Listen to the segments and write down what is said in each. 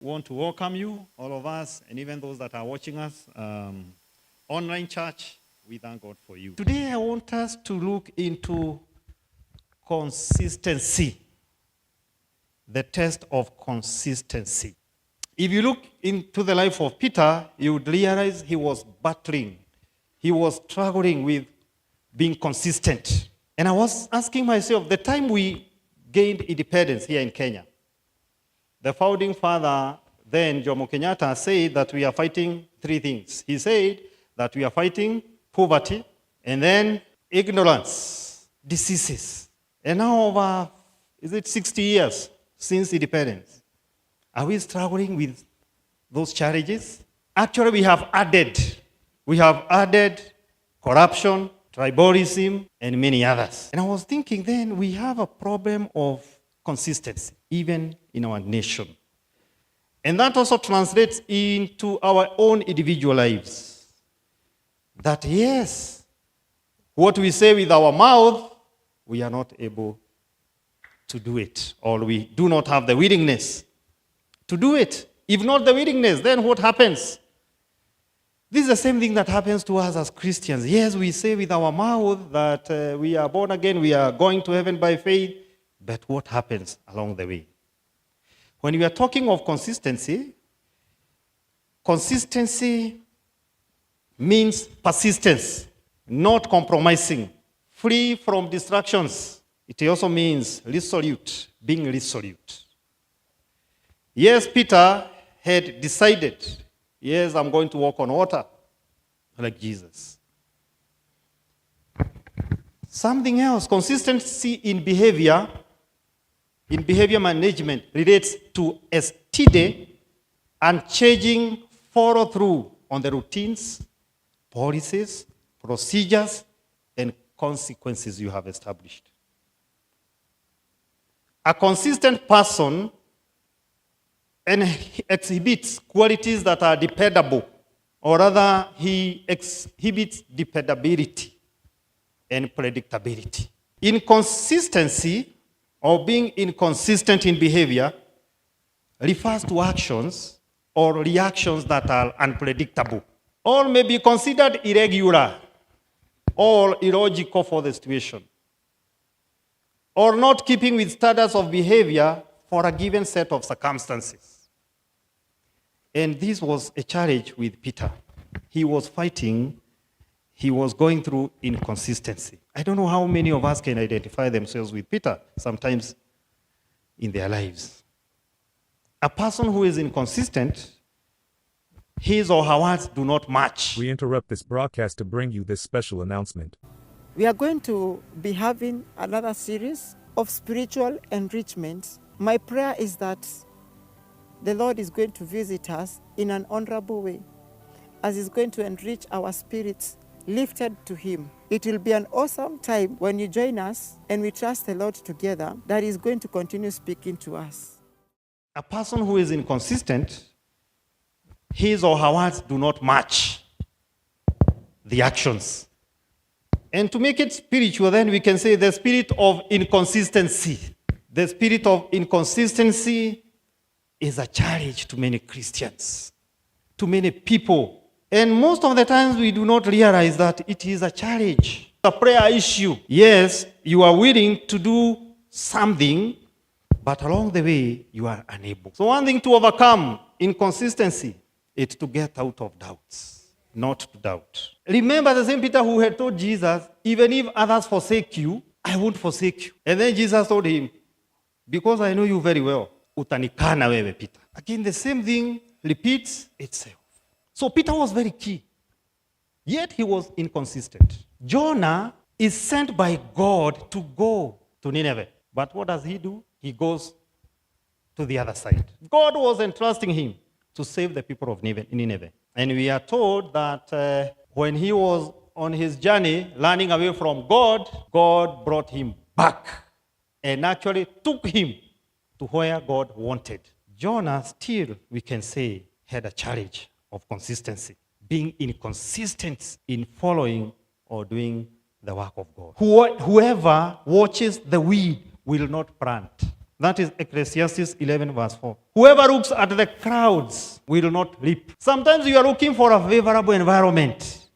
want to welcome you, all of us, and even those that are watching us online church. We thank God for you. Today I want us to look into consistency, the test of consistency. If you look into the life of Peter, you would realize he was battling. He was struggling with being consistent. And I was asking myself, the time we gained independence here in Kenya, the founding father then, Jomo Kenyatta, said that we are fighting three things. He said that we are fighting poverty, and then ignorance, diseases. And now over, 60 years since independence? Are we struggling with those challenges? Actually, we have added corruption, tribalism, and many others. And I was thinking then we have a problem of consistency, even in our nation. And that also translates into our own individual lives. That yes, what we say with our mouth, we are not able to do it, or we do not have the willingness to do it. If not the willingness, then what happens? This is the same thing that happens to us as Christians. Yes, we say with our mouth that we are born again, we are going to heaven by faith, but what happens along the way? When we are talking of consistency means persistence, not compromising, free from distractions. It also means resolute, being resolute. Yes, Peter had decided, yes, I'm going to walk on water like Jesus. Something else, consistency in behavior management relates to a steady and changing follow through on the routines, policies, procedures, and consequences you have established. A consistent person exhibits qualities that are dependable, or rather, he exhibits dependability and predictability. Inconsistency, or being inconsistent in behavior, refers to actions or reactions that are unpredictable, or may be considered irregular or illogical for the situation, or not keeping with standards of behavior for a given set of circumstances. And this was a challenge with Peter. He was fighting, he was going through inconsistency. I don't know how many of us can identify themselves with Peter sometimes in their lives. A person who is inconsistent, his or her words do not match. We interrupt this broadcast to bring you this special announcement. We are going to be having another series of spiritual enrichment. My prayer is that the Lord is going to visit us in an honorable way, as He's going to enrich our spirits lifted to Him. It will be an awesome time when you join us and we trust the Lord together that He's going to continue speaking to us. A person who is inconsistent, his or her words do not match the actions. And to make it spiritual, then we can say the spirit of inconsistency. The spirit of inconsistency is a challenge to many Christians, to many people. And most of the times we do not realize that it is a challenge, a prayer issue. Yes, you are willing to do something, but along the way you are unable. So one thing to overcome inconsistency is to get out of doubts, not to doubt. Remember the same Peter who had told Jesus, even if others forsake you, I won't forsake you. And then Jesus told him, because I know you very well, utanikana wewe Peter. Again, the same thing repeats itself. So Peter was very key, yet he was inconsistent. Jonah is sent by God to go to Nineveh. But what does he do? He goes to the other side. God was entrusting him to save the people of Nineveh. And we are told that when he was on his journey, running away from God, God brought him back and actually took him to where God wanted. Jonah still, we can say, had a challenge of consistency, being inconsistent in following or doing the work of God. Whoever watches the weed will not plant. That is Ecclesiastes 11 verse 4. Whoever looks at the crowds will not leap. Sometimes you are looking for a favorable environment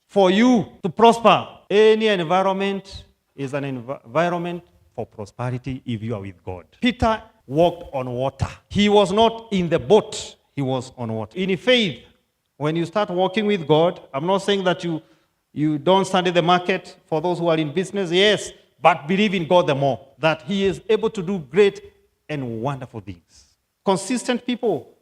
for you to prosper. Any environment is an environment for prosperity if you are with God. Peter walked on water. He was not in the boat. He was on water. In faith, when you start walking with God, I'm not saying that you don't study the market for those who are in business. Yes, but believe in God the more, that He is able to do great and wonderful things. Consistent people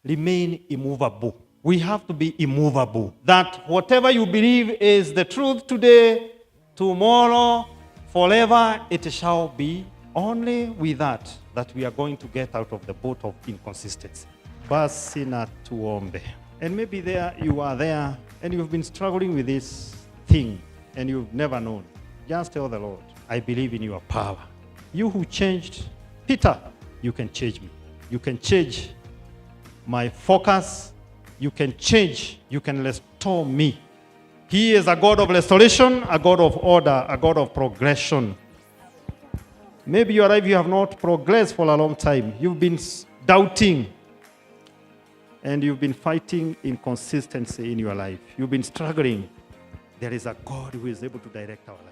remain immovable. We have to be immovable. That whatever you believe is the truth today, tomorrow, forever, it shall be. Only with that we are going to get out of the boat of inconsistency. Basi na tuombe. And maybe you are there and you've been struggling with this thing and you've never known. Just tell the Lord, I believe in your power. You who changed Peter, you can change me. You can change my focus. You can change. You can restore me. He is a God of restoration, a God of order, a God of progression. Maybe you have not progressed for a long time. You've been doubting. And you've been fighting inconsistency in your life. You've been struggling. There is a God who is able to direct our lives.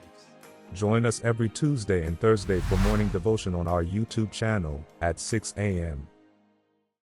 Join us every Tuesday and Thursday for morning devotion on our YouTube channel at 6 a.m.